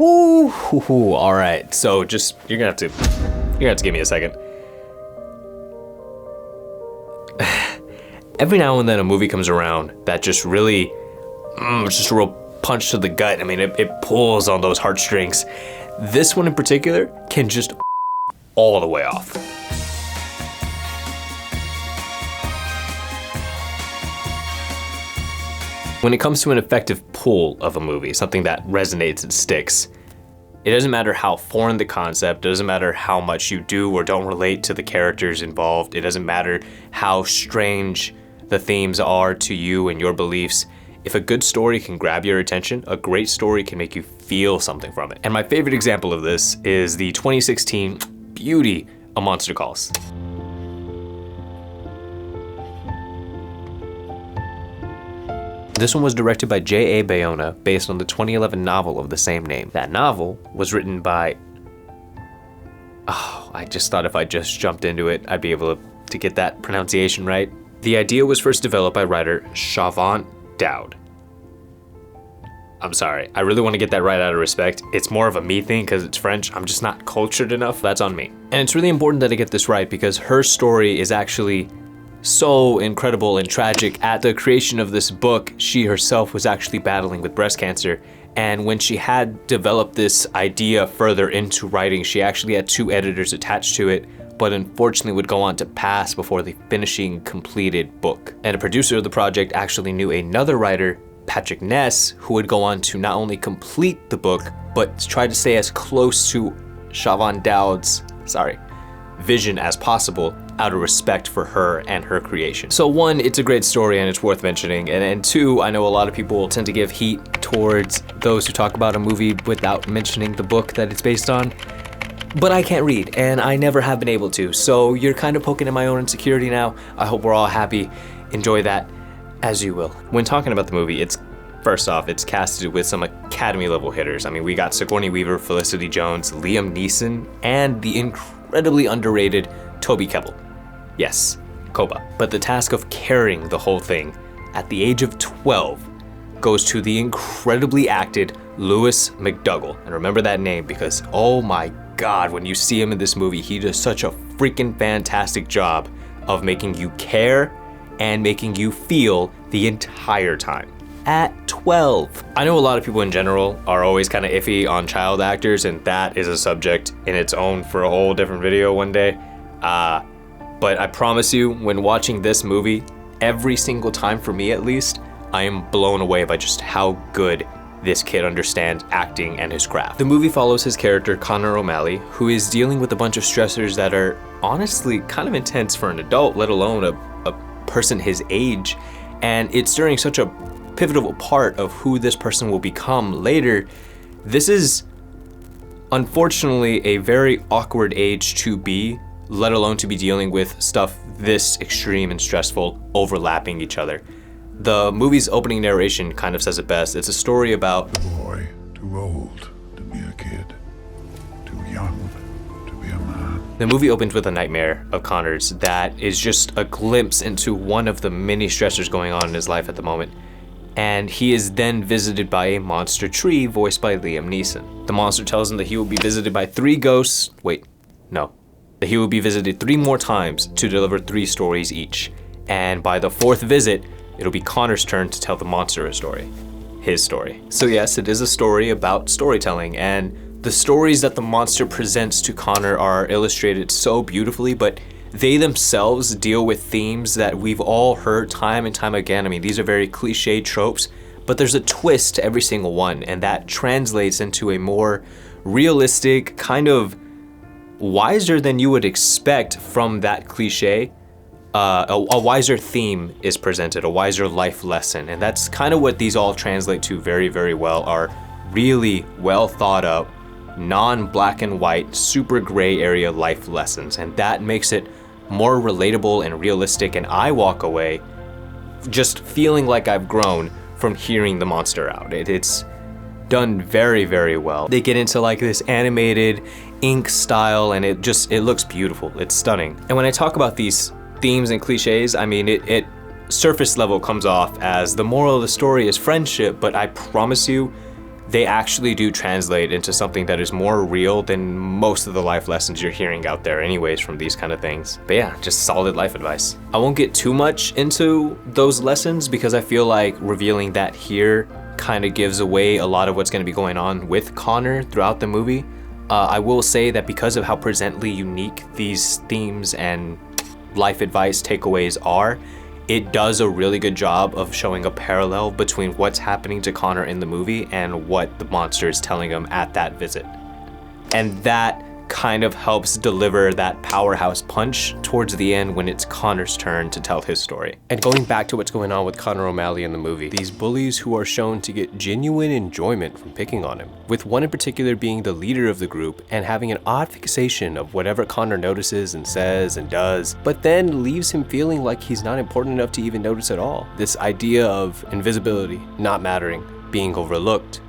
All right, so just you're gonna have to give me a second. Every now and then a movie comes around that just really, just a real punch to the gut. I mean, it pulls on those heartstrings. This one in particular can just all the way off. When it comes to an effective pull of a movie, something that resonates and sticks, it doesn't matter how foreign the concept, it doesn't matter how much you do or don't relate to the characters involved, it doesn't matter how strange the themes are to you and your beliefs. If a good story can grab your attention, a great story can make you feel something from it. And my favorite example of this is the 2016 beauty, A Monster Calls. This one was directed by J.A. Bayona, based on the 2011 novel of the same name. That novel was written by... Oh, I just thought if I just jumped into it, I'd be able to get that pronunciation right. The idea was first developed by writer Chavant Dowd. I'm sorry, I really want to get that right out of respect. It's more of a me thing because it's French. I'm just not cultured enough, that's on me. And it's really important that I get this right because her story is actually so incredible and tragic. At the creation of this book, she herself was actually battling with breast cancer. And when she had developed this idea further into writing, she actually had 2 editors attached to it, but unfortunately would go on to pass before the finishing completed book. And a producer of the project actually knew another writer, Patrick Ness, who would go on to not only complete the book, but try to stay as close to Chavant Dowd's, vision as possible out of respect for her and her creation. So 1, it's a great story and it's worth mentioning. And 2, I know a lot of people tend to give heat towards those who talk about a movie without mentioning the book that it's based on. But I can't read, and I never have been able to. So you're kind of poking at my own insecurity now. I hope we're all happy. Enjoy that as you will. When talking about the movie, first off, it's casted with some Academy level hitters. I mean, we got Sigourney Weaver, Felicity Jones, Liam Neeson, and the incredibly underrated Toby Kebbell. Yes, Koba. But the task of carrying the whole thing at the age of 12 goes to the incredibly acted Lewis McDougall. And remember that name because, oh my God, when you see him in this movie, he does such a freaking fantastic job of making you care and making you feel the entire time. At 12. I know a lot of people in general are always kind of iffy on child actors, and that is a subject in its own for a whole different video one day. But I promise you, when watching this movie, every single time for me at least, I am blown away by just how good this kid understands acting and his craft. The movie follows his character Connor O'Malley, who is dealing with a bunch of stressors that are honestly kind of intense for an adult, let alone a person his age. And it's during such a pivotal part of who this person will become later. This is unfortunately a very awkward age to be, let alone to be dealing with stuff this extreme and stressful overlapping each other. The movie's opening narration kind of says it best. It's a story about a boy too old to be a kid, too young to be a man. The movie opens with a nightmare of Connor's that is just a glimpse into one of the many stressors going on in his life at the moment. And he is then visited by a monster tree voiced by Liam Neeson. The monster tells him that he will be visited by 3 ghosts. That he will be visited 3 more times to deliver 3 stories each. And by the 4th visit, it'll be Connor's turn to tell the monster a story. His story. So yes, it is a story about storytelling, and the stories that the monster presents to Connor are illustrated so beautifully, but they themselves deal with themes that we've all heard time and time again. I mean, these are very cliche tropes, but there's a twist to every single one, and that translates into a more realistic, kind of wiser than you would expect from that cliche. A wiser theme is presented, a wiser life lesson, and that's kind of what these all translate to very, very well, are really well thought out, non-black and white, super gray area life lessons, and that makes it more relatable and realistic, and I walk away just feeling like I've grown from hearing the monster out. It's done very, very well. They get into like this animated ink style, and it looks beautiful. It's stunning. And when I talk about these themes and cliches, I mean, it surface level comes off as the moral of the story is friendship, but I promise you, they actually do translate into something that is more real than most of the life lessons you're hearing out there anyways from these kind of things. But yeah, just solid life advice. I won't get too much into those lessons because I feel like revealing that here kind of gives away a lot of what's going to be going on with Connor throughout the movie. I will say that because of how presently unique these themes and life advice takeaways are, it does a really good job of showing a parallel between what's happening to Connor in the movie and what the monster is telling him at that visit. And that kind of helps deliver that powerhouse punch towards the end when it's Connor's turn to tell his story. And going back to what's going on with Connor O'Malley in the movie, these bullies who are shown to get genuine enjoyment from picking on him, with one in particular being the leader of the group and having an odd fixation of whatever Connor notices and says and does, but then leaves him feeling like he's not important enough to even notice at all. This idea of invisibility, not mattering, being overlooked.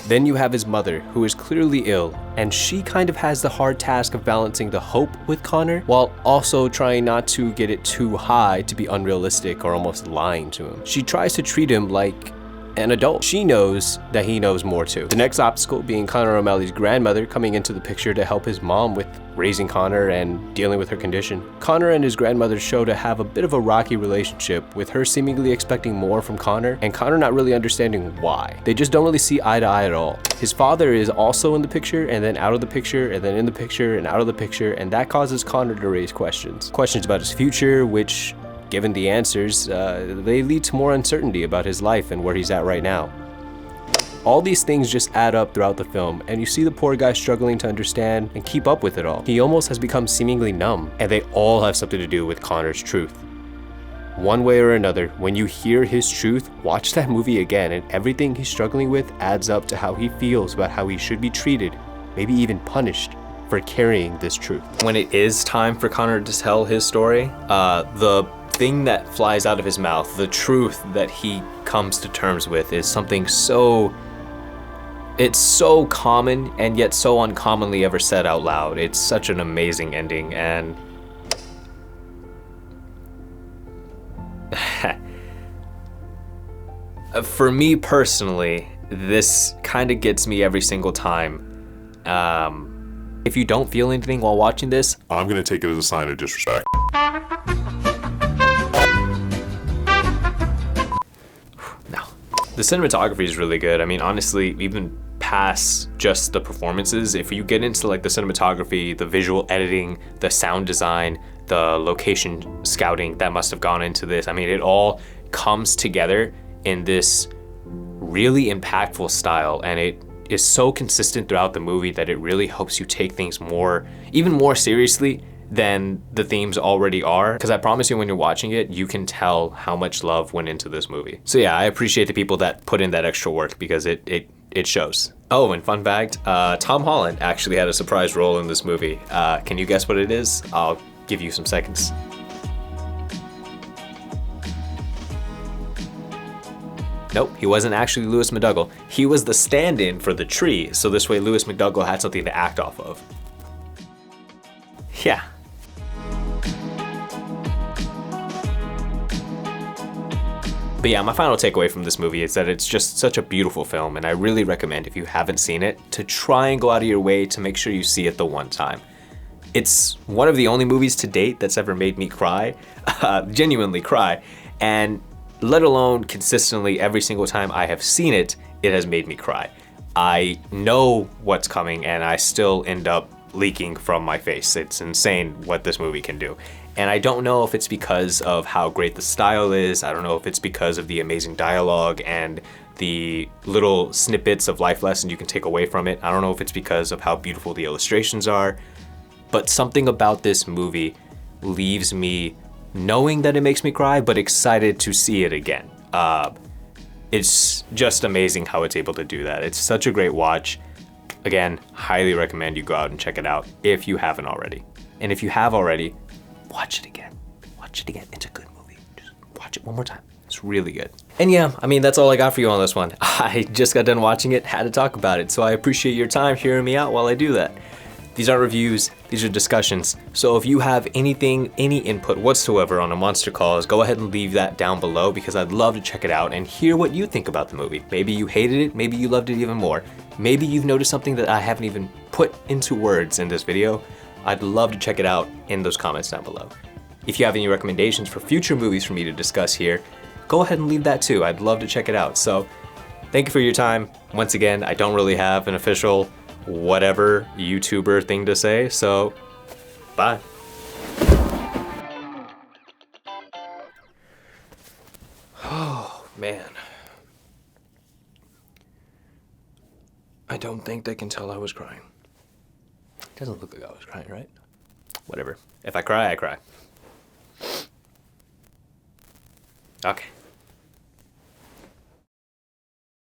Then you have his mother, who is clearly ill, and she kind of has the hard task of balancing the hope with Connor, while also trying not to get it too high to be unrealistic or almost lying to him. She tries to treat him like an adult. She knows that he knows more too. The next obstacle being Connor O'Malley's grandmother coming into the picture to help his mom with raising Connor and dealing with her condition. Connor and his grandmother show to have a bit of a rocky relationship, with her seemingly expecting more from Connor and Connor not really understanding why. They just don't really see eye to eye at all. His father is also in the picture and then out of the picture and then in the picture and out of the picture, and that causes Connor to raise questions. Questions about his future, which, given the answers, they lead to more uncertainty about his life and where he's at right now. All these things just add up throughout the film, and you see the poor guy struggling to understand and keep up with it all. He almost has become seemingly numb, and they all have something to do with Connor's truth. One way or another, when you hear his truth, watch that movie again, and everything he's struggling with adds up to how he feels about how he should be treated, maybe even punished, for carrying this truth. When it is time for Connor to tell his story, the thing that flies out of his mouth, the truth that he comes to terms with, is something it's so common and yet so uncommonly ever said out loud. It's such an amazing ending, and for me personally, this kind of gets me every single time. If you don't feel anything while watching this, I'm gonna take it as a sign of disrespect. no. The cinematography is really good. I mean, honestly, even past just the performances, if you get into like the cinematography, the visual editing, the sound design, the location scouting that must have gone into this, I mean, it all comes together in this really impactful style, and it is so consistent throughout the movie that it really helps you take things even more seriously than the themes already are. Because I promise you, when you're watching it, you can tell how much love went into this movie. So yeah, I appreciate the people that put in that extra work, because it shows. Oh, and fun fact, Tom Holland actually had a surprise role in this movie. Can you guess what it is? I'll give you some seconds. Nope, he wasn't actually Lewis McDougall. He was the stand-in for the tree, so this way Lewis McDougall had something to act off of. Yeah. But yeah, my final takeaway from this movie is that it's just such a beautiful film, and I really recommend, if you haven't seen it, to try and go out of your way to make sure you see it the one time. It's one of the only movies to date that's ever made me cry, genuinely cry, and let alone consistently every single time I have seen it, it has made me cry. I know what's coming, and I still end up leaking from my face. It's insane what this movie can do. And I don't know if it's because of how great the style is. I don't know if it's because of the amazing dialogue and the little snippets of life lesson you can take away from it. I don't know if it's because of how beautiful the illustrations are, but something about this movie leaves me knowing that it makes me cry, but excited to see it again. It's just amazing how it's able to do that. It's such a great watch. Again, highly recommend you go out and check it out if you haven't already. And if you have already, watch it again. Watch it again. It's a good movie. Just watch it one more time. It's really good. And yeah, I mean, that's all I got for you on this one. I just got done watching it, had to talk about it, so I appreciate your time hearing me out while I do that. These aren't reviews, these are discussions. So if you have anything, any input whatsoever on a Monster Calls, go ahead and leave that down below because I'd love to check it out and hear what you think about the movie. Maybe you hated it, maybe you loved it even more. Maybe you've noticed something that I haven't even put into words in this video. I'd love to check it out in those comments down below. If you have any recommendations for future movies for me to discuss here, go ahead and leave that too. I'd love to check it out. So thank you for your time. Once again, I don't really have an official whatever YouTuber thing to say, so bye. Oh, man. I don't think they can tell I was crying. Doesn't look like I was crying, right? Whatever. If I cry, I cry. Okay.